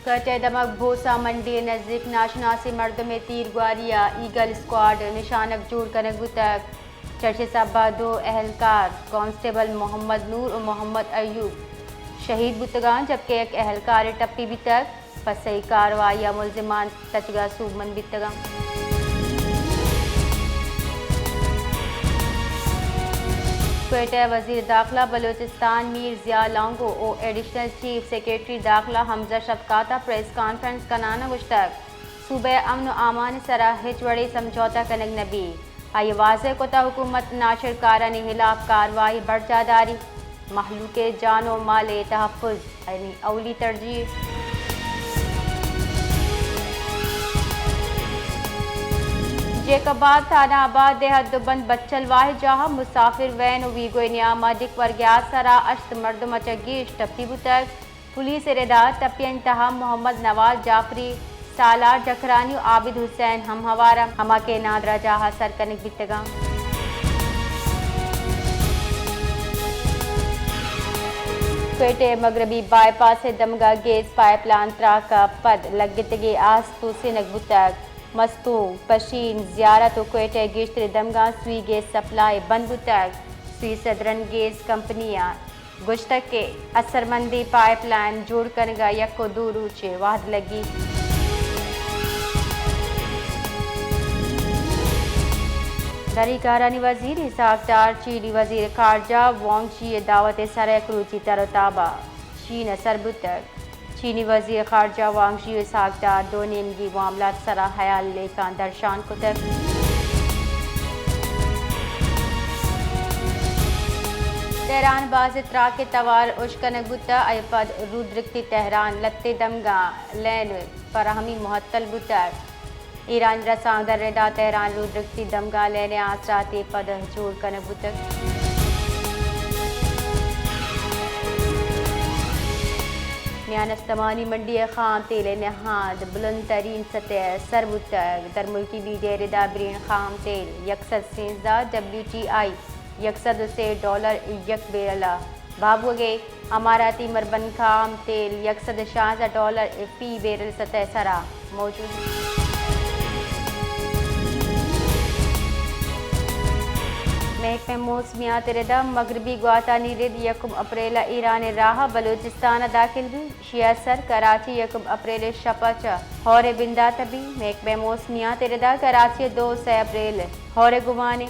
कटे दमक भोसा मंडी नजदीक नाशनासी मर्द में तीर ग्वारिया ईगल स्क्वाड निशानक जोड़ कनक बुतक चर्चे साबा 2 अहलकार कांस्टेबल मोहम्मद नूर और मोहम्मद अयूब शहीद बुतगान जबकि एक अहलकार टप्पी बितक पसई कार्रवाई मुलजिमान तचगा सूबमन बितगा क्वेटा वजीर दाखिला बलूचिस्तान मीर जिया लांगो और एडिशनल चीफ सेक्रेटरी दाखिला हमजा शफकाता प्रेस कॉन्फ्रेंस कनाना गुश्तक सूबे अमन आमान सरा हिचवड़ी समझौता कनक नबी आई वाज़े कोता हुकूमत नाशर कारनी खिलाफ कार्रवाई बढ़जादारी महलू के जानो माले तहफ़्फ़ुज़ यानी अवली तरजीह। जेकबाद थाना आबाद देहत दुबंद बच्चल वाह जहाँ मुसाफिर वैन वीगो नियामा डिक वर्ग्यास सरा अश्त मर्दम अचगीश टप्पी बुतक पुलिस रेदा तपिया इंतहा मोहम्मद नवाज जाफरी सालार जखरानी आबिद हुसैन हम हवारा हमा के नादरा जहा सरकनिक बितगा क्वेटे मगरबी बाईपास से दमगा गैस पाइपलाइन त्रा का पद लगतगे आस्तु सिनक बुतक मस्तू पशीन ज़ियारत क्वेटे गिश्तर दमगा सुई गैस सप्लाई बंद बुतक सुई सदरन गैस कंपनियाँ गुश्तक के असरमंदी पाइपलाइन जोड़ कनगा यको दो रूचे वाद लगी। दरी कारानी वजीर इसाकदार चीनी वजीर खारजा वांगची दावत सरक रूची तरताबा चीन सरबुतक चीनी वजीर खारजा वांगची इसाकदार दो नेमगी मामला सरा हयाल लेका दर्शान कुतक तेहरान बाज इतरा के तवार उश्कनक बुता अयपद रुद्रक्ति तेहरान लत्ते दमगा लैन फराहमी मुहत्तल बुतक ईरान रसांदर रेदा तेहरान रुद्रक्ति दमगा लेने आसराते पद जोड़ कनक बुतक न्यानस्तमानी मंडी खाम तेल नहाद बुलंद तरीन सतह सर बुतक दर मुल्की बीजे रेदा ब्रीन खाम तेल यकसद सेंजा WTI यकसद से डॉलर यक बेरला बाबुगे अमाराती मरबन खाम तेल यकसद शाजा डॉलर फी बेरल सतह सरा मौजूद। महकमे मौसमियात रदा मगरबी ग्वातानी रिद यकुम अप्रैल ईरान राह बलूचिस्तान दाखिल भी शियासर कराची यकुम अप्रैल शपच हौरे बिंदा तबी महकमे मौसमियात रदा कराची 2 अप्रैल हौरे गुमाने